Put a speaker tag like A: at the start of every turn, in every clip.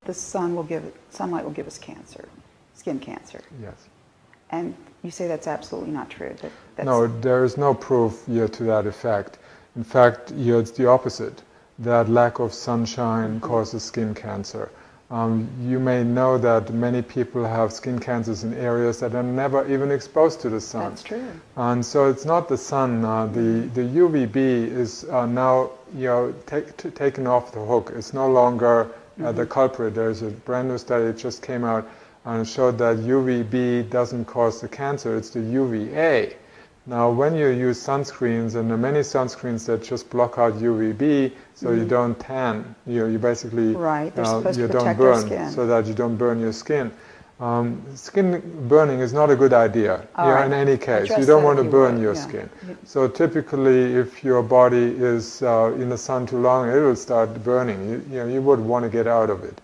A: the sunlight will give us cancer, skin cancer.
B: Yes.
A: And you say that's absolutely not true.
B: No, there is no proof yet to that effect. In fact, it's the opposite. That lack of sunshine causes skin cancer. You may know that many people have skin cancers in areas that are never even exposed to the sun.
A: That's true.
B: And so it's not the sun. The UVB is now taken off the hook. It's no longer the culprit. There's a brand new study that just came out and showed that UVB doesn't cause the cancer. It's the UVA. Now, when you use sunscreens, and there are many sunscreens that just block out UVB, so you don't tan. You basically
A: right. They're supposed
B: you
A: to
B: don't
A: protect
B: burn,
A: our skin.
B: so that you don't burn your skin. Skin burning is not a good idea.
A: Right.
B: In any case,
A: Address
B: you don't
A: that
B: want to
A: if you
B: burn
A: would.
B: your
A: Yeah.
B: skin. So typically, if your body is in the sun too long, it will start burning. You would want to get out of it.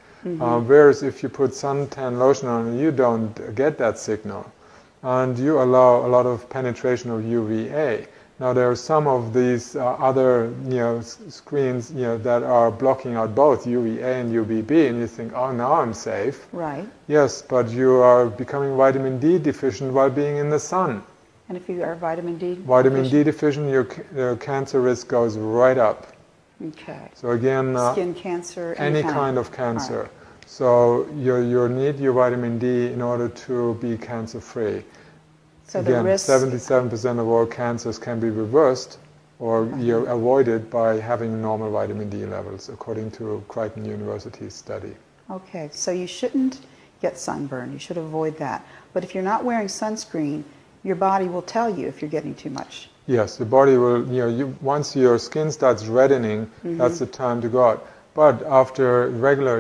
B: Whereas if you put suntan lotion on, you don't get that signal. And you allow a lot of penetration of UVA. Now there are some of these other screens that are blocking out both UVA and UVB, and you think, oh, now I'm safe.
A: Right.
B: Yes, but you are becoming vitamin D deficient while being in the sun.
A: And if you are vitamin D
B: deficient, your cancer risk goes right up.
A: Okay.
B: So again,
A: skin cancer,
B: any kind of cancer. Right. So you need your vitamin D in order to be cancer-free.
A: So
B: again,
A: the risk
B: 77% of all cancers can be reversed or avoided by having normal vitamin D levels, according to Creighton University's study.
A: Okay, so you shouldn't get sunburn. You should avoid that. But if you're not wearing sunscreen, your body will tell you if you're getting too much.
B: Yes, the body will, once your skin starts reddening, that's the time to go out. But after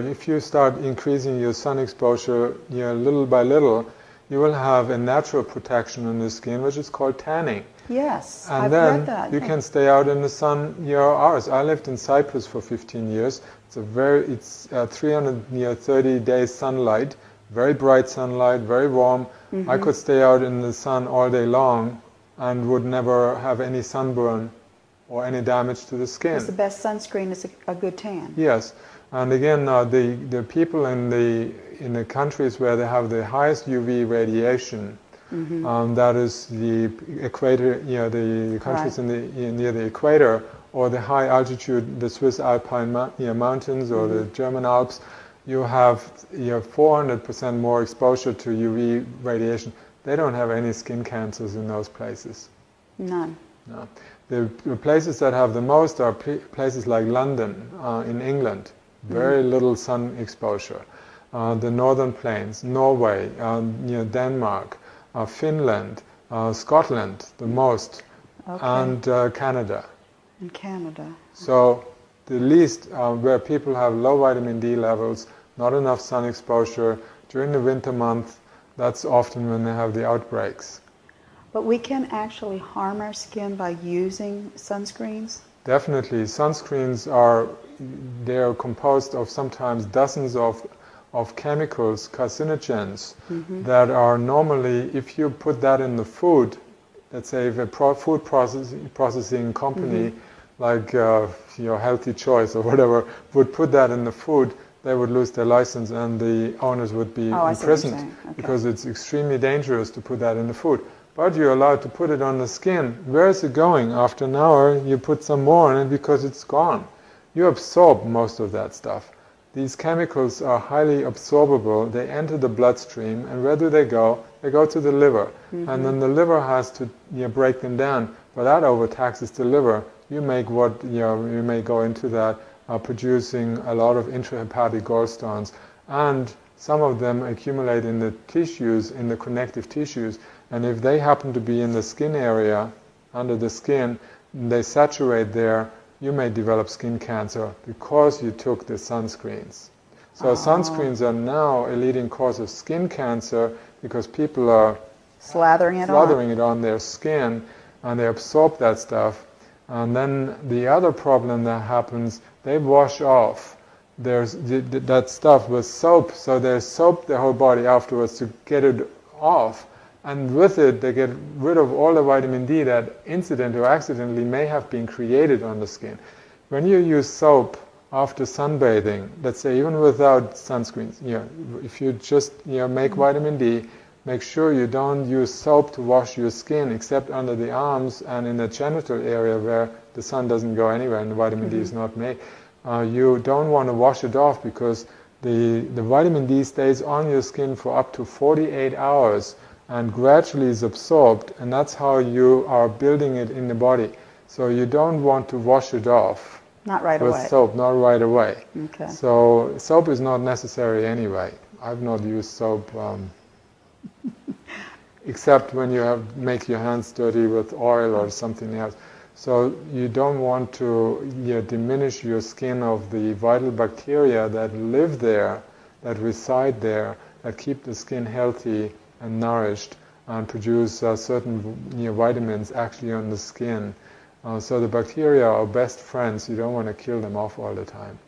B: if you start increasing your sun exposure, little by little, you will have a natural protection on the skin, which is called tanning.
A: Yes,
B: and
A: I've
B: then
A: read that.
B: You can stay out in the sun hours. I lived in Cyprus for 15 years. It's 330 days sunlight, very bright sunlight, very warm. I could stay out in the sun all day long and would never have any sunburn or any damage to the skin.
A: Because the best sunscreen is a good tan.
B: Yes, and again, the people in the countries where they have the highest UV radiation, that is the equator, the countries near the equator, or the high altitude, the Swiss Alpine mountains or the German Alps, you have 400% more exposure to UV radiation. They don't have any skin cancers in those places.
A: None.
B: No. The places that have the most are places like London in England, very little sun exposure. The northern plains, Norway, Denmark, Finland, Scotland, the most, and Canada.
A: In Canada.
B: So the least where people have low vitamin D levels, not enough sun exposure during the winter month, that's often when they have the outbreaks.
A: But we can actually harm our skin by using sunscreens?
B: Definitely. Sunscreens they're composed of sometimes dozens of chemicals, carcinogens, that are normally, if you put that in the food, let's say if a food processing company like Healthy Choice or whatever would put that in the food, they would lose their license and the owners would be imprisoned because it's extremely dangerous to put that in the food. But you're allowed to put it on the skin. Where is it going? After an hour, you put some more on it because it's gone. You absorb most of that stuff. These chemicals are highly absorbable. They enter the bloodstream, and where do they go? They go to the liver. And then the liver has to break them down. But that overtaxes the liver. You may go into that producing a lot of intrahepatic gallstones. And some of them accumulate in the tissues, in the connective tissues. And if they happen to be in the skin area, under the skin, they saturate there, you may develop skin cancer because you took the sunscreens. So sunscreens are now a leading cause of skin cancer because people are slathering it on their skin and they absorb that stuff. And then the other problem that happens, they wash off that stuff with soap, so they soap their whole body afterwards to get it off. And with it, they get rid of all the vitamin D that incidentally or accidentally may have been created on the skin. When you use soap after sunbathing, let's say even without sunscreens, if you just make vitamin D, make sure you don't use soap to wash your skin except under the arms and in the genital area where the sun doesn't go anywhere and the vitamin D is not made. You don't want to wash it off because the vitamin D stays on your skin for up to 48 hours and gradually is absorbed, and that's how you are building it in the body. So you don't want to wash it off.
A: Not right
B: with
A: away.
B: soap, not right away.
A: Okay.
B: So soap is not necessary anyway. I've not used soap except when you make your hands dirty with oil or something else. So you don't want to diminish your skin of the vital bacteria that live there, that reside there, that keep the skin healthy and nourished and produce certain vitamins actually on the skin. So the bacteria are best friends. You don't want to kill them off all the time.